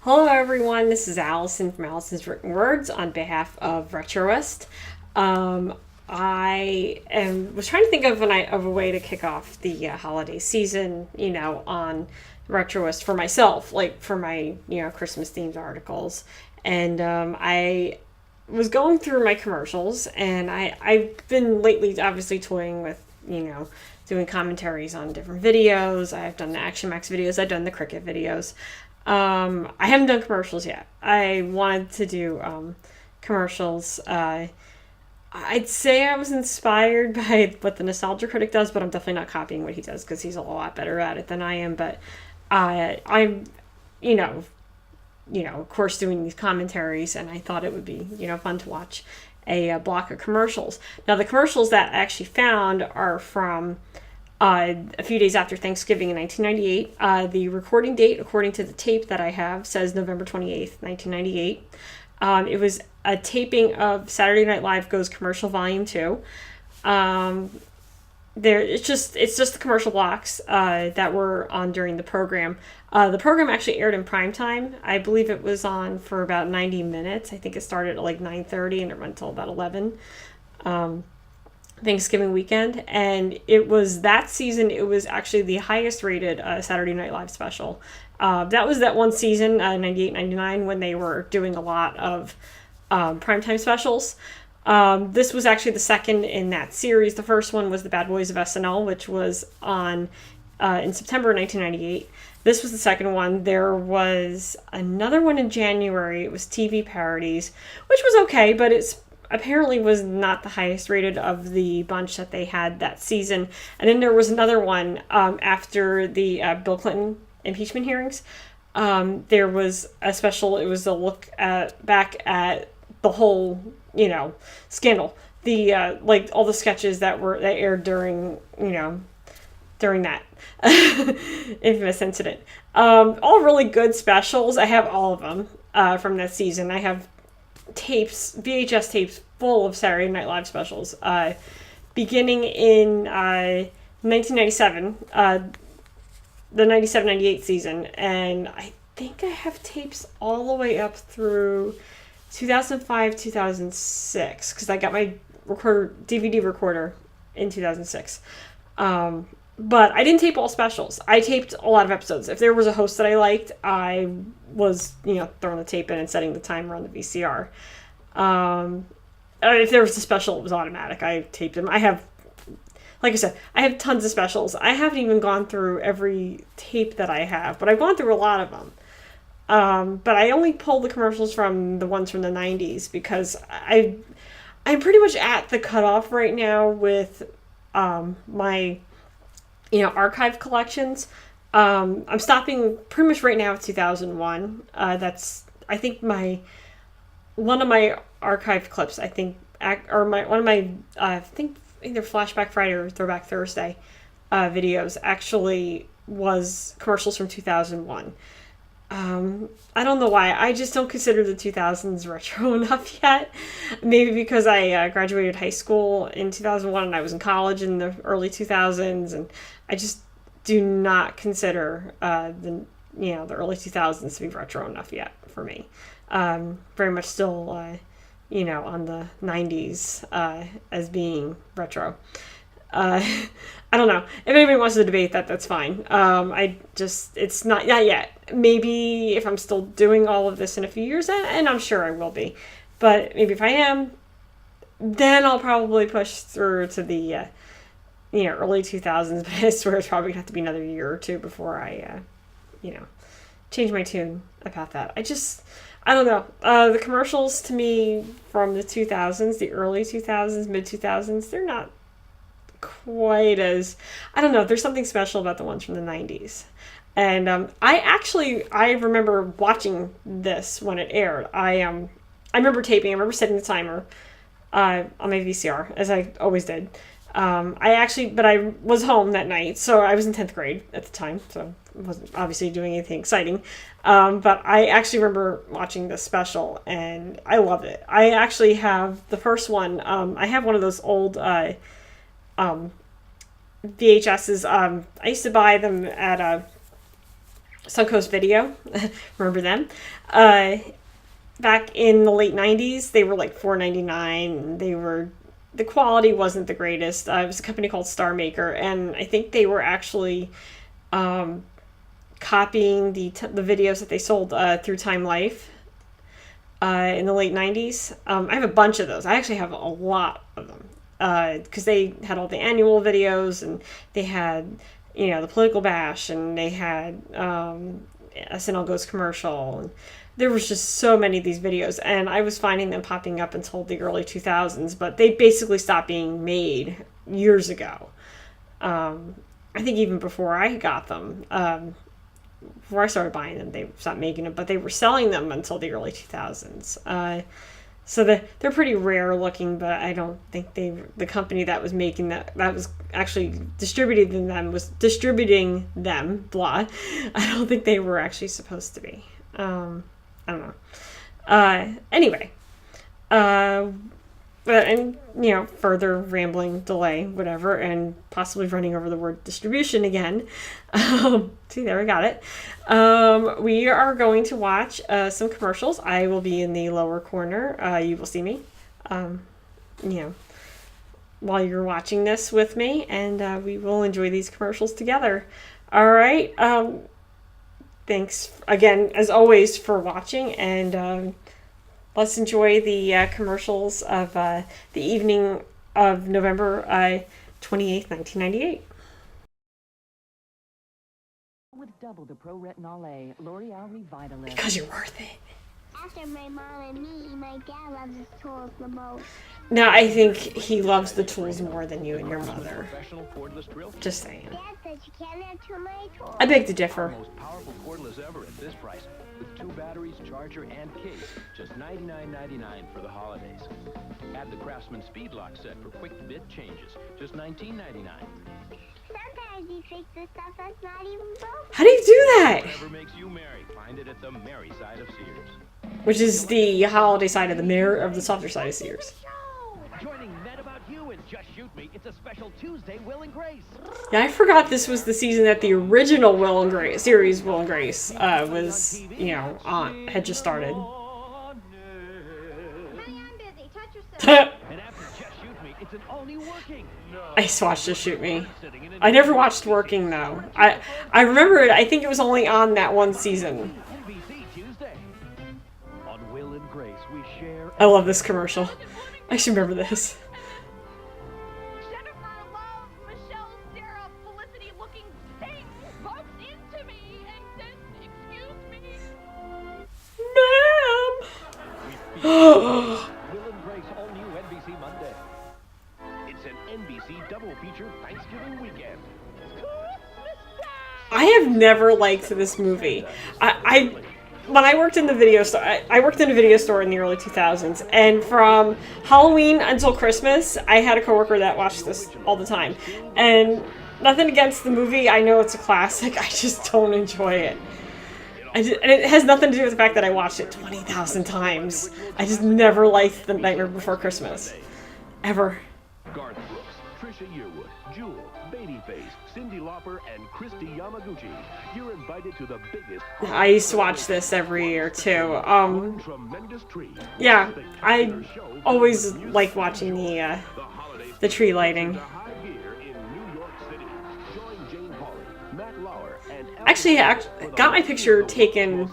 Hello everyone, this is Allison from Allison's Written Words on behalf of Retroist. Was trying to think of a way to kick off the holiday season, on Retroist for myself, like for my, Christmas themed articles. And I was going through my commercials, and I've been lately obviously toying with, doing commentaries on different videos. I've done the Action Max videos, I've done the Cricket videos. I haven't done commercials yet. I wanted to do commercials. I'd say I was inspired by what the Nostalgia Critic does, but I'm definitely not copying what he does because he's a lot better at it than I am. But I'm, of course, doing these commentaries, and I thought it would be, fun to watch a block of commercials. Now, the commercials that I actually found are from a few days after Thanksgiving in 1998. The recording date, according to the tape that I have, says November 28th, 1998. It was a taping of Saturday Night Live Goes Commercial Volume 2. It's just the commercial blocks that were on during the program. The program actually aired in prime time. I believe it was on for about 90 minutes. I think it started at like 9:30 and it went until about 11. Thanksgiving weekend, and it was that season. It was actually the highest rated Saturday Night Live special. That was that one season, 98, 99, when they were doing a lot of primetime specials. This was actually the second in that series. The first one was The Bad Boys of SNL, which was on in September 1998. This was the second one. There was another one in January. It was TV parodies, which was okay, but it's apparently was not the highest rated of the bunch that they had that season. And then there was another one after the Bill Clinton impeachment hearings. There was a special. It was a look back at the whole, scandal. The like all the sketches that aired during that infamous incident. All really good specials. I have all of them from that season. I have VHS tapes full of Saturday Night Live specials, beginning in 1997, the 97-98 season, and I think I have tapes all the way up through 2005, 2006, because I got my DVD recorder in 2006. But I didn't tape all specials. I taped a lot of episodes. If there was a host that I liked, I was, throwing the tape in and setting the timer on the VCR. If there was a special, it was automatic. I taped them. I have, like I said, I have tons of specials. I haven't even gone through every tape that I have, but I've gone through a lot of them. But I only pulled the commercials from the ones from the 90s because I'm pretty much at the cutoff right now with my archive collections. I'm stopping pretty much right now at 2001. That's, I think, one of my archive clips, I think, I think either Flashback Friday or Throwback Thursday videos actually was commercials from 2001. I don't know why. I just don't consider the 2000s retro enough yet. Maybe because I graduated high school in 2001 and I was in college in the early 2000s, and I just do not consider the early 2000s to be retro enough yet for me. Very much still, on the 90s as being retro. I don't know. If anybody wants to debate that, that's fine. It's not yet. Maybe if I'm still doing all of this in a few years, and I'm sure I will be, but maybe if I am, then I'll probably push through to the, early 2000s, but I swear it's probably going to have to be another year or two before I, change my tune about that. I don't know. The commercials to me from the 2000s, the early 2000s, mid 2000s, they're not quite as, I don't know, there's something special about the ones from the 90s. And I remember watching this when it aired. I remember taping, I remember setting the timer on my VCR, as I always did. But I was home that night, so I was in 10th grade at the time, so I wasn't obviously doing anything exciting. But I actually remember watching this special, and I loved it. I actually have the first one. I have one of those old VHSs. I used to buy them at Suncoast Video. Remember them? Back in the late 90s, they were like $4.99. The quality wasn't the greatest. It was a company called Star Maker, and I think they were actually copying the videos that they sold through Time Life in the late 90s. I have a bunch of those. I actually have a lot of them because they had all the annual videos, and they had, the Political Bash, and they had SNL Goes commercial, and there was just so many of these videos, and I was finding them popping up until the early 2000s, but they basically stopped being made years ago. I think even before I got them, before I started buying them, they stopped making them, but they were selling them until the early 2000s. So they're pretty rare looking, but I don't think the company that was making that was actually distributing them, blah. I don't think they were actually supposed to be. I don't know. Anyway, further rambling, delay, whatever, and possibly running over the word distribution again. See, there we got it. We are going to watch some commercials. I will be in the lower corner. You will see me, while you're watching this with me, and we will enjoy these commercials together. All right. Thanks again, as always, for watching, and let's enjoy the commercials of the evening of November 28th, 1998. With double the Pro Retinol A, L'Oreal Revitalift. Because you're worth it. After my mom and me, my dad loves his tools the most. Now, I think he loves the tools more than you and your mother. Just saying. Dad says you can't have too many tools. I beg to differ. Most powerful cordless ever at this price, with 2 batteries, charger, and case. Just $99.99 for the holidays. Add the Craftsman Speed Lock set for quick bit changes. Just $19.99. Sometimes you fix the stuff that's not even broken. How do you do that? Whatever makes you merry, find it at the merry side of Sears. Which is the holiday side of the softer side of Sears. Joining Men About You and Just Shoot Me, it's a special Tuesday Will and Grace. Yeah, I forgot this was the season that the original Will and Grace series, Will and Grace, was had just started. Honey, I'm busy. Touch yourself. And after Just Shoot Me, it's an all-new Working. I just watched Just Shoot Me. I never watched Working though. I remember it. I think it was only on that one season. NBC Tuesday. On Will and Grace, we share. I love this commercial. I should remember this. Jennifer loves Michelle, Sarah, Felicity looking thing bumped into me and says, "Excuse me." Ma'am. Will and Grace, all new NBC Monday. It's an NBC double feature Thanksgiving weekend. I have never liked this movie. When I worked in the video store, I worked in a video store in the early 2000s, and from Halloween until Christmas, I had a coworker that watched this all the time. And nothing against the movie, I know it's a classic, I just don't enjoy it. And it has nothing to do with the fact that I watched it 20,000 times. I just never liked The Nightmare Before Christmas. Ever. Garth Brooks, Trisha Yearwood, Jewel, Babyface, Cyndi Lauper, and Christy Yamaguchi. You're invited to the biggest. I used to watch this every year too. One tremendous tree. Yeah, I always like watching the tree lighting. High gear in New York City. Join Jane Pauley, Matt Lauer, and Actually, I got my picture taken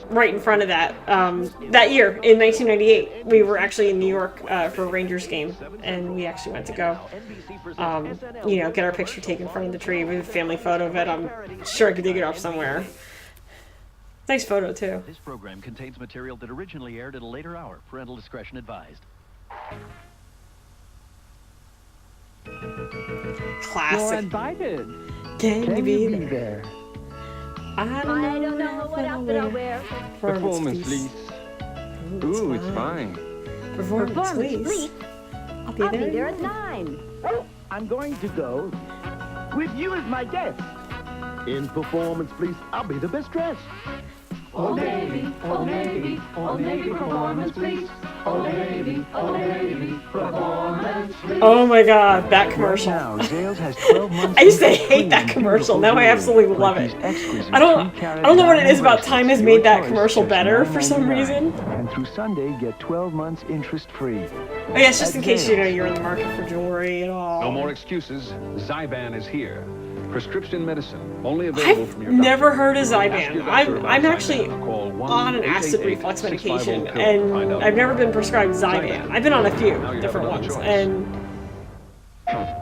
right in front of that that year in 1998. We were actually in New York for a Rangers game, and we actually went to go, get our picture taken in front of the tree. We have a family photo of it. I'm sure I could dig it up somewhere. Nice photo too. This program contains material that originally aired at a later hour. Parental discretion advised. Classic. invited. Can you be there? I don't know what outfit I'll wear. Performance, please. Ooh, it's fine. Performance, please. I'll be there at 9. I'm going to go with you as my guest. In Performance, please, I'll be the best dressed. Old Navy, Old Navy, Old Navy Performance, please. Oh my god, that commercial. Now, Zales has 12 months I used to interest-free hate that in commercial. beautiful Now I absolutely jewelry, love like it. these exquisite I don't 3-carat know what it is about diamond time has bracelets. made that Your commercial choice, better just for some $9.99. reason. And through Sunday, get 12 months interest-free. Oh yes, just in case you know you're in the market for jewelry at all. No more excuses. Zyban is here. Prescription medicine, only available from I've your doctor. never heard of Ask Zyban. your doctor about I'm Zyban actually or call on an acid 1-888-650-PILL reflux medication, to find and out I've never more. been prescribed Zyban. I've been on a few Now you have different another ones, choice. and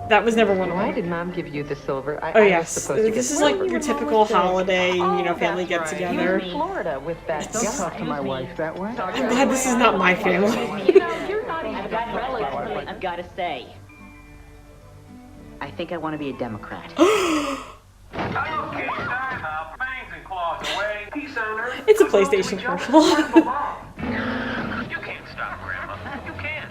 that was never one of Why them. did Mom give you the silver? Oh yes, this is like your typical holiday, family get He together. was in Florida with that Don't guy. talk to my wife that way. I'm glad this is not my family. You're not even that relevant. I've got to say, I think I want to be a Democrat. It's a PlayStation commercial. You can't stop, Grandma. You can't.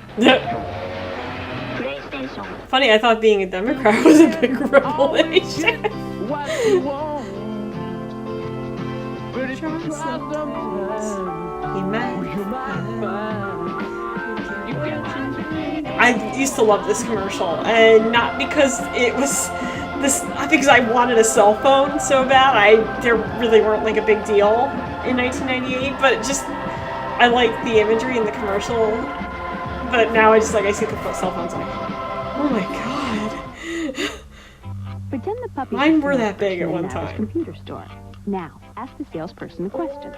PlayStation. Funny, I thought being a Democrat was a big revelation. What you want. But if you try sometimes, You might you might find. You can I used to love this commercial, and not because it was this, because I wanted a cell phone so bad. There really weren't like a big deal in 1998, but it just, I like the imagery in the commercial. But now I see the cell phones, like, oh my god. Pretend the puppy Mine were that big at one at a time. computer store. Now, ask the salesperson a question.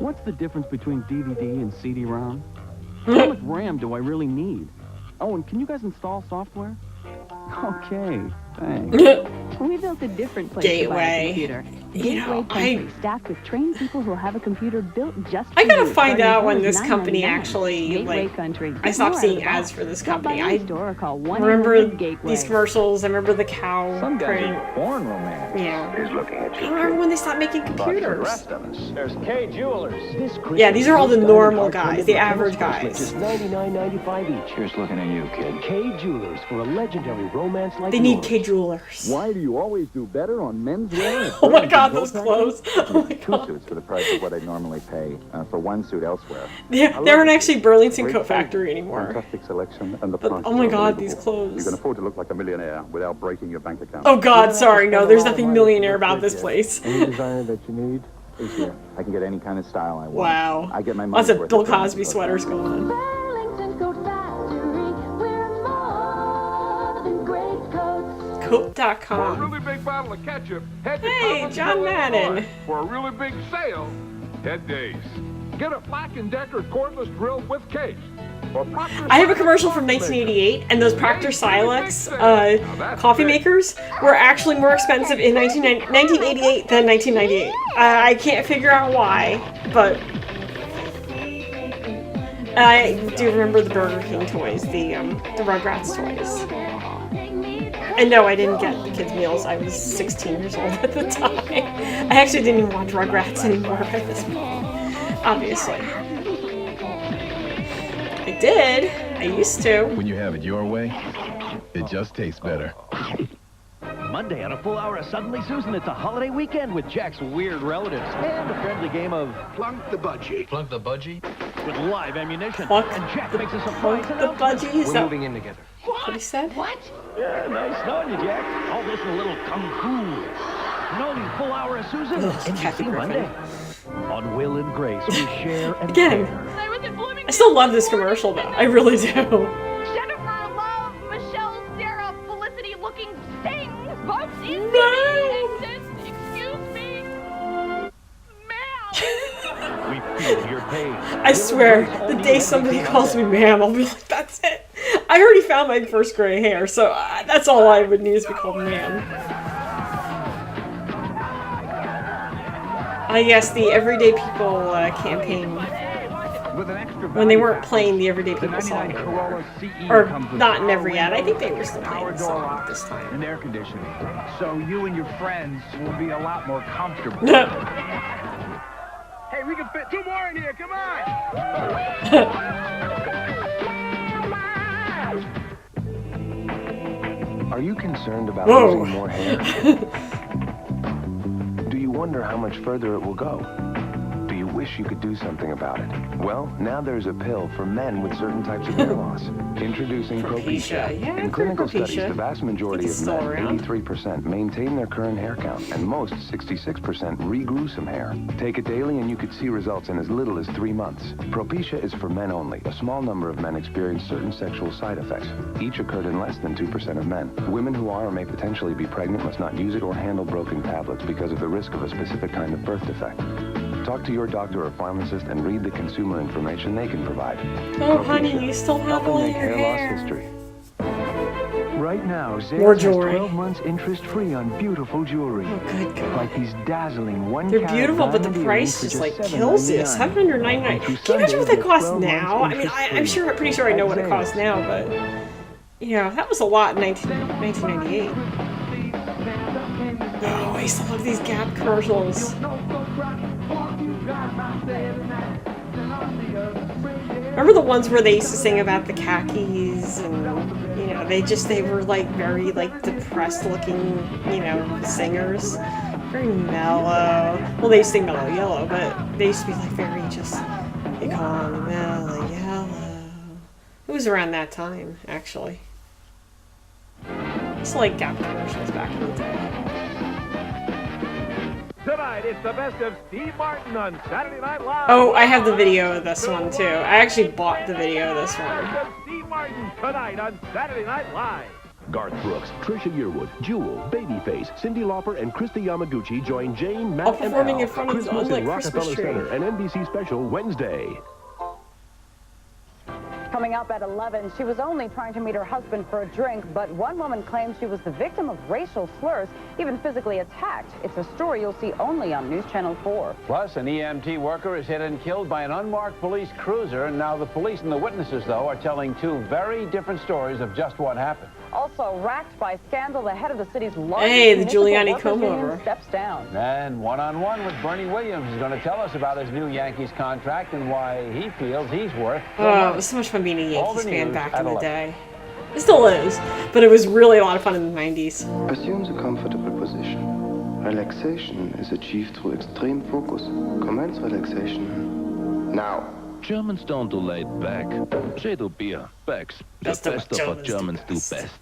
What's the difference between DVD and CD-ROM? How much RAM do I really need? Oh, and can you guys install software? Okay, thanks. We built a different place to buy a Gateway. computer. You Gateway know, Country, staffed with trained people who have a computer built just for I gotta you, find starting out when as this low as company $9.99. actually, Gateway Country. I Get stopped more out seeing of the ads box. for this Stop by company. any I store or call remember 1-800-GATEWAY. these commercials. I remember the cow Some guys print. are born romantic. Yeah. Is looking at I don't remember when they stopped making computers. of us. There's K Jewelers. Yeah, these are all the normal guys, the average guys. Just $99.95 each. Here's looking at you, kid. K Jewelers for a legendary romance like They need yours. K Jewelers. Why do you always do better on menswear? Oh my god, those clothes. Oh my Two god. suits for the price of what I'd normally pay for one suit elsewhere. They aren't actually Burlington Coat Factory anymore. Fantastic selection and the But, price oh is my god, unbelievable. these clothes. You can afford to look like a millionaire without breaking your bank account. Oh god, sorry, no, there's nothing millionaire about this place. Any designer that you need is here. I can get any kind of style I want. Wow. I get my Lots money's of worth Bill at Burlington Cosby Coat sweaters Factory. going on. Burlington Coat Factory. We're more than great coats. Coat.com. really big bottle of ketchup. Head to Hey, Collins John Hill, Madden. Illinois, for a really big sale. Head days. Get a Black & Decker cordless drill with case. I have a commercial from 1988, and those Proctor Silex coffee makers were actually more expensive in 1988 than 1998. I can't figure out why, but I do remember the Burger King toys, the Rugrats toys. And no, I didn't get the kids' meals. I was 16 years old at the time. I actually didn't even watch Rugrats anymore by this point, obviously. I did. I used to. When you have it your way, it just tastes better. Monday on a full hour of Suddenly Susan, it's a holiday weekend with Jack's weird relatives and a friendly game of Plunk the budgie. Plunk the budgie? with live ammunition. Pluck. And Jack makes a surprise The announcement. budgie. Is that moving in together. what he said? What? Yeah, nice knowing you, Jack. All this and a little kung fu. Another full hour of Susan. And Kathy see Griffin. Monday. On Will and Grace, we share and Again. care. I was in Bloomington. I still love this commercial though. I really do. Jennifer Love, Michelle, Sarah, Felicity looking thing bumped into me and said, "Excuse me, ma'am." We feel your pain. I swear, the day somebody calls me ma'am, I'll be like, that's it. I already found my first gray hair, so that's all I would need is to be called ma'am. Yes, the Everyday People campaign. When they weren't playing the Everyday People song. Or not in every ad. I think they were still playing the song at this time. And air conditioning. So you and your friends will be a lot more comfortable. Hey, we can fit 2 more in here. Come on. Are you concerned about Whoa. losing more hair? Do you wonder how much further it will go? Do you wish wish you could do something about it? Well, now there's a pill for men with certain types of hair loss. Introducing Propecia. Yeah, In clinical studies, Propecia. the vast majority of men, 83%, maintain their current hair count, and most, 66%, regrew some hair. Take it daily and you could see results in as little as 3 months. Propecia is for men only. A small number of men experience certain sexual side effects. Each occurred in less than 2% of men. Women who are or may potentially be pregnant must not use it or handle broken tablets because of the risk of a specific kind of birth defect. Talk to your doctor or pharmacist and read the consumer information they can provide. Oh, honey, you still have all your hair hair. loss history. Right now, More Zales has jewelry. 12 months interest-free on beautiful jewelry. Oh, good God. Like these dazzling They're beautiful, but the price just like kills you. $799. Can you imagine what they cost now? I mean, I'm pretty sure I know what it costs now, but yeah, that was a lot in 1998. Oh, I used to love these Gap commercials. Remember the ones where they used to sing about the khakis and, you know, they were like very like depressed looking, you know, singers. Very mellow. Well, they used to sing Mellow Yellow, but they used to be like very just, they call them Mellow Yellow. It was around that time, actually. It's like Gap commercials back in the day. Tonight, it's the best of Steve Martin on Saturday Night Live. Oh, I have the video of this one too. I actually bought the video of this one. Best of Steve Martin tonight on Saturday Night Live. Garth Brooks, Trisha Yearwood, Jewel, Babyface, Cyndi Lauper, and Christy Yamaguchi join Jane, All Matt, and performing Al. in front of Christmas the, like, in Christmas Rockefeller tree. Center, an NBC special Wednesday. Coming up at 11, she was only trying to meet her husband for a drink, but one woman claims she was the victim of racial slurs, even physically attacked. It's a story you'll see only on News Channel 4. Plus, an EMT worker is hit and killed by an unmarked police cruiser. And now the police and the witnesses, though, are telling two very different stories of just what happened. Also racked by scandal, the head of the city's largest Hey, the municipal Giuliani workers comb-over. union steps down. And one-on-one with Bernie Williams is going to tell us about his new Yankees contract and why he feels he's worth so Oh, much. it was so much fun being a All the Yankees fan news back at in the 11. day. It still is, but it was really a lot of fun in the 90s. Assume the comfortable position. Relaxation is achieved through extreme focus. Commence relaxation now. Germans don't do laid back. They do beer. Becks. The best of what Germans do best.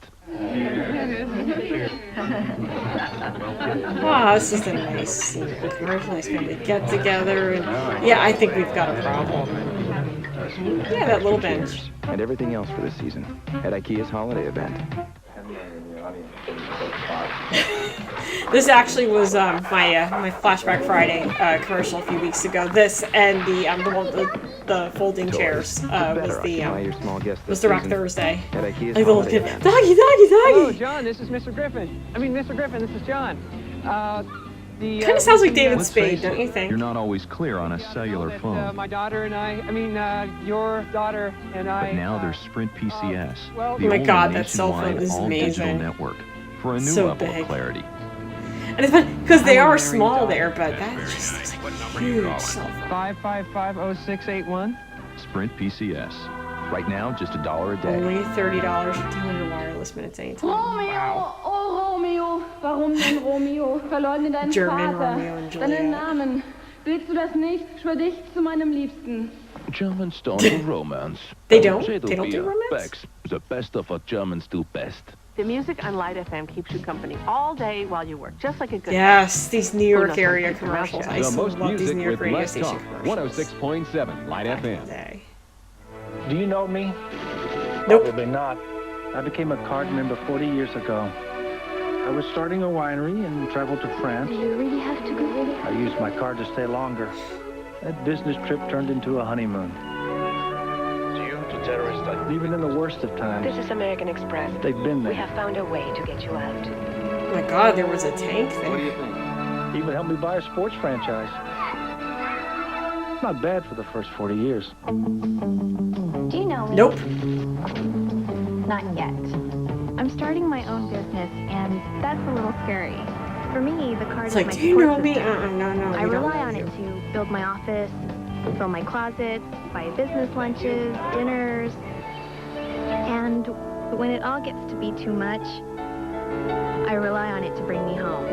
Wow, this is a nice commercial, nice family get together, and yeah, I think we've got a problem. Yeah, that little bench. And everything else for this season at IKEA's holiday event. This actually was my Flashback Friday commercial a few weeks ago. This and the folding chairs was the Throwback Thursday. Like the little kid, doggy. Hello, John. This is Mr. Griffin. Mr. Griffin. This is John. Kind of sounds like David Spade, don't you think? You're not always clear on a cellular phone. My daughter and your daughter and I. But now there's Sprint PCS, oh the my only God, that cell phone nationwide is all-digital amazing. network for a new So level big. of clarity. And it's funny because they are small there, but that just looks like a huge cell phone. 555-0681. Sprint PCS. Right now, just $1 a day. Only $30 for 200 wireless minutes anytime. Wow. Oh Romeo, warum denn Romeo? Verleugne deinen German Vater, Romeo and deinen Juliet. Namen. Willst du das nicht? Schwör dich zu meinem Liebsten. Germans don't do romance. They don't? They They don't do beer. romance? Becks. The best of what Germans do best. The music on Light FM keeps you company all day while you work, just like a good Yes, these New York knows area what commercials. I The used to most love these music New York with radio less station talk. commercials. 106.7 Light FM. Do you know me? Nope. Probably not. I became a card member 40 years ago. I was starting a winery and traveled to France. Do you really have to go? I used my card to stay longer. That business trip turned into a honeymoon. Even in the worst of times, This is American Express. they've been We there. have found a way to get you out. Oh my God, there was a tank there. Even helped me buy a sports franchise. Not bad for the first 40 years. Do you know me? Nope. Not yet. I'm starting my own business, and that's a little scary. For me, the card It's is like, my do you know support me? system. No, I we don't rely know on you. it to build my office, fill my closet, buy business lunches, dinners. And when it all gets to be too much, I rely on it to bring me home.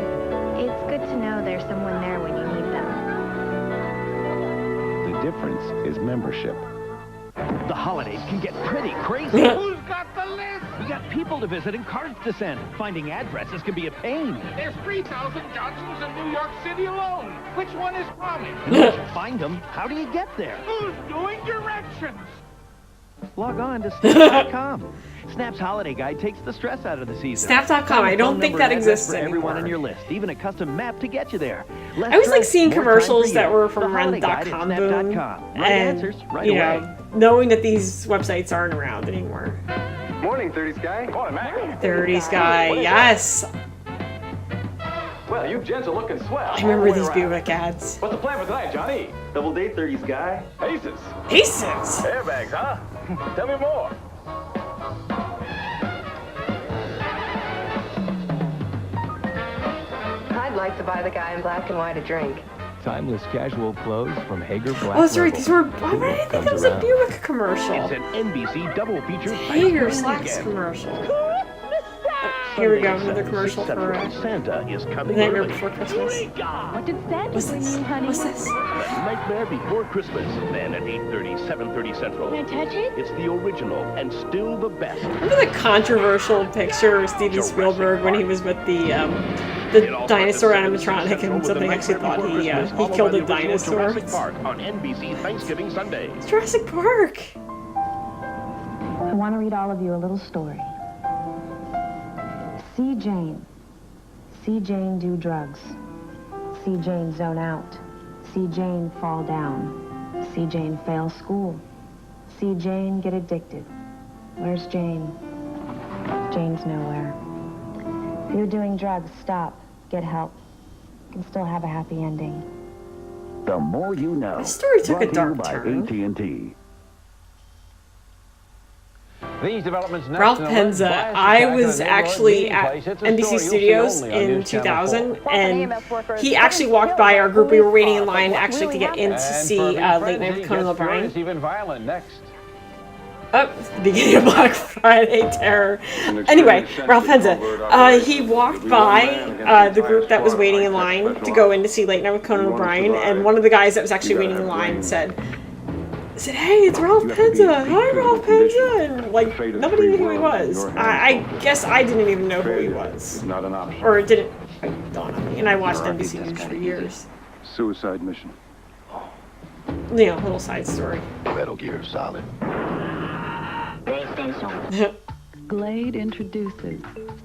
It's good to know there's someone there when you need them. difference is membership. The holidays can get pretty crazy. Who's got the list? We got people to visit and cards to send. Finding addresses can be a pain. There's 3,000 Johnsons in New York City alone. Which one is promised? Once you find them, how do you get there? Who's doing directions? Log on to Snap.com. Snap's holiday guide takes the stress out of the season. Snap.com. I don't think that exists for everyone anymore. on your list. Even a custom map to get you there. I was like seeing commercials that were from Rent.com boom, and you know, knowing that these websites aren't around anymore. Morning, 30s guy. Morning, Mac. 30s guy, yes. Well, you gents are looking swell. I remember these Buick ads. What's the plan for tonight, Johnny? Double date, 30s guy. Aces. Aces. Airbags, huh? Tell me more. I'd like to buy the guy in black and white a drink. Timeless casual clothes from Hager Black. Oh, that's right. These were. Why did I think that was a Buick commercial? It's an NBC double feature. Hager Slacks commercial. Here we go, another commercial for Santa is coming Nightmare early. Before Christmas. What did Santa bring you, honey? What's this? Nightmare Before Christmas. Then at 8:30, 7:30 Central. Can I touch it? It's the original and still the best. Remember the controversial picture of Steven Spielberg when he was with the dinosaur animatronic and somebody actually thought he killed a dinosaur? Jurassic Park on NBC Thanksgiving Sunday. It's Jurassic Park. I want to read all of you a little story. See Jane. See Jane do drugs. See Jane zone out. See Jane fall down. See Jane fail school. See Jane get addicted. Where's Jane? Jane's nowhere. If you're doing drugs, stop. Get help. You can still have a happy ending. The more you know. This story took a Brought to you dark by turn. AT&T. These developments next Ralph in a Penza. blast I attack was on a actually neighborhood at meeting place. It's a NBC story you'll see Studios only on in News Channel 2000, 4. and he actually walked by our group. We were waiting in line actually to get in to see Late Night with Conan O'Brien. It's even violent next. Oh, it's the beginning of Black Friday terror. Anyway, Ralph Penza, he walked by the group that was waiting in line to go in to see Late Night with Conan O'Brien, and one of the guys that was actually waiting in line said, hey, it's Ralph Penza. Hi, Ralph Penza. And, like, nobody knew who he was. I guess I didn't even know who he was. Not an option. Or it didn't dawn on me. And I watched NBC News for years. Suicide mission. You know, little side story. Metal Gear Solid. Glade introduces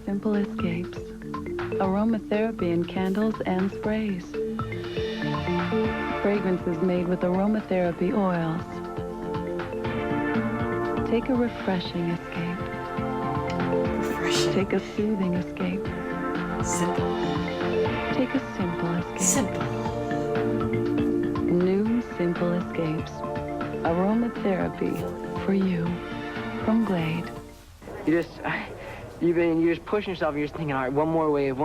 Simple Escapes, aromatherapy in candles and sprays. Fragrances made with aromatherapy oils. Take a refreshing escape. Take a soothing escape. Simple. Take a simple escape. Simple. New Simple Escapes. Aromatherapy for you. From Glade. You're just pushing yourself. You're just thinking, all right, one more wave,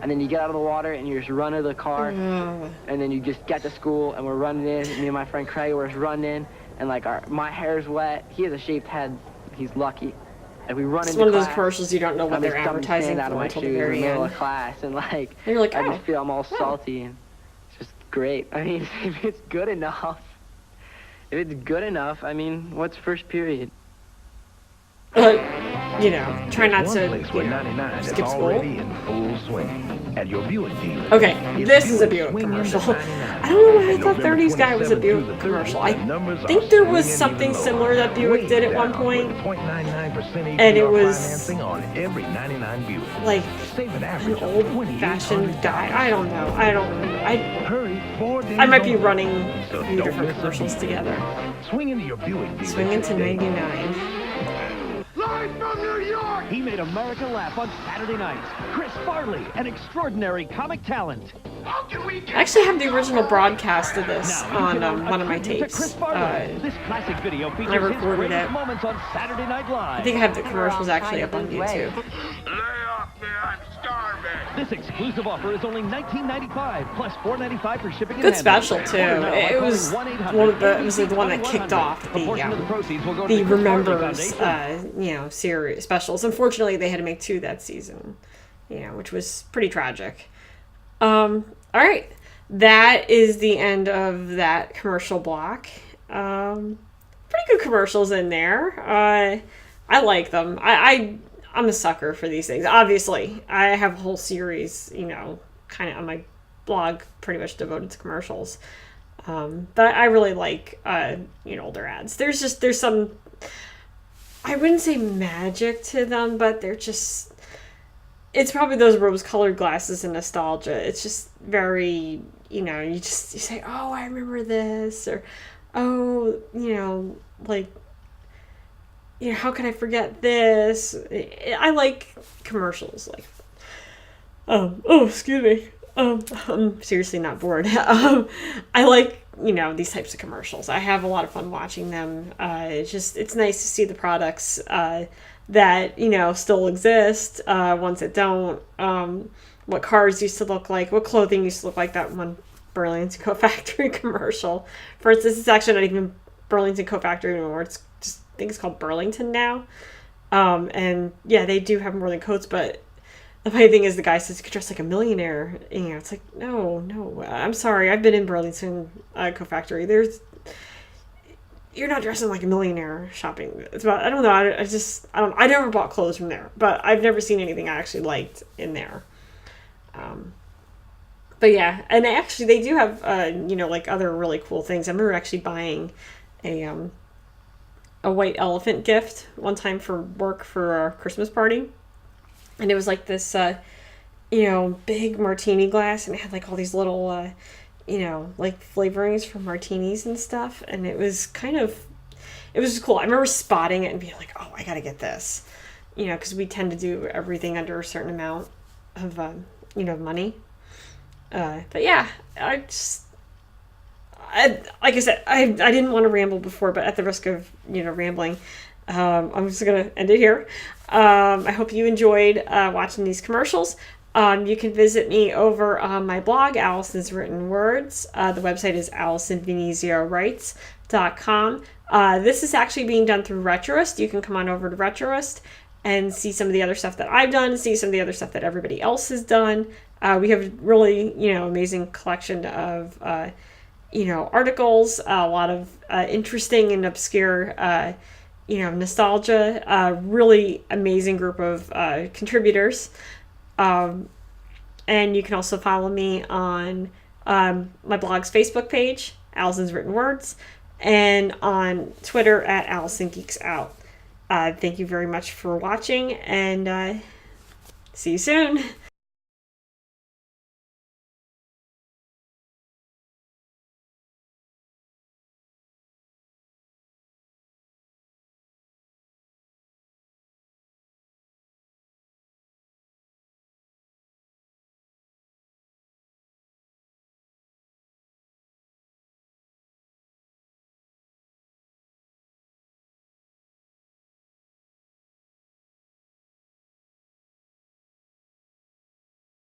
and then you get out of the water and you just run to the car, and then you just get to school and we're running in. Me and my friend Craig were just running in, and like my hair's wet. He has a shaved head. He's lucky. And we run It's into one of those class, commercials you don't know what and they're this dummy advertising stand out of for my until the shoes in very middle end. of class, and like And you're like, I oh. just feel I'm all salty, and it's just great. I mean, if it's good enough, I mean, what's first period? You know, try not to skip school. In full swing at your Buick dealer. Okay, this is a Buick commercial. I don't know why I thought 30s guy was a Buick commercial. I think there was something similar that Buick did at one point, and it was like an old-fashioned guy. I don't know. I might be running a few different commercials together. Swing into your Buick dealer. Swing into 99. Live from New York! He made America laugh on Saturday nights. Chris Farley, an extraordinary comic talent. I actually have the original broadcast of this on one of my tapes. This classic video features I recorded his it. moments on Saturday Night Live. I think I have the commercials actually up on YouTube. This exclusive offer is only $19.95 plus $4.95 for shipping. Good special too. It was one of the. It was the one that kicked off the Remembers, series specials. Unfortunately, they had to make 2 that season, which was pretty tragic. All right, that is the end of that commercial block. Pretty good commercials in there. I like them. I'm a sucker for these things. Obviously, I have a whole series, kind of on my blog, pretty much devoted to commercials. But I really like, older ads. There's some, I wouldn't say magic to them, but it's probably those rose-colored glasses and nostalgia. It's just very, you say, oh, I remember this, or, oh, how can I forget this? I like commercials, excuse me. I'm seriously not bored. I like, these types of commercials. I have a lot of fun watching them. It's nice to see the products that, still exist, ones that don't, what cars used to look like, what clothing used to look like. That one Burlington Coat Factory commercial. For instance, it's actually not even Burlington Coat Factory anymore. It's just, I think it's called Burlington now. And yeah, they do have more than coats, but the funny thing is the guy says you could dress like a millionaire. It's like, no, I'm sorry. I've been in Burlington Coat Factory. You're not dressing like a millionaire shopping. It's about, I don't know. I never bought clothes from there, but I've never seen anything I actually liked in there. But yeah, and they do have, other really cool things. I remember actually buying a white elephant gift one time for work for a Christmas party. And it was like this, big martini glass, and it had like all these little, flavorings for martinis and stuff. And it was cool. I remember spotting it and being like, oh, I gotta get this, because we tend to do everything under a certain amount of, money. But yeah, like I said, I didn't want to ramble before, but at the risk of, rambling, I'm just going to end it here. I hope you enjoyed watching these commercials. You can visit me over on my blog, Allison's Written Words. The website is AllisonVeneziaWrites.com. This is actually being done through Retroist. You can come on over to Retroist and see some of the other stuff that I've done, see some of the other stuff that everybody else has done. We have a really, amazing collection of, articles, a lot of interesting and obscure, nostalgia, really amazing group of contributors. And you can also follow me on my blog's Facebook page, Allison's Written Words, and on Twitter at Allison Geeks Out. Thank you very much for watching, and see you soon.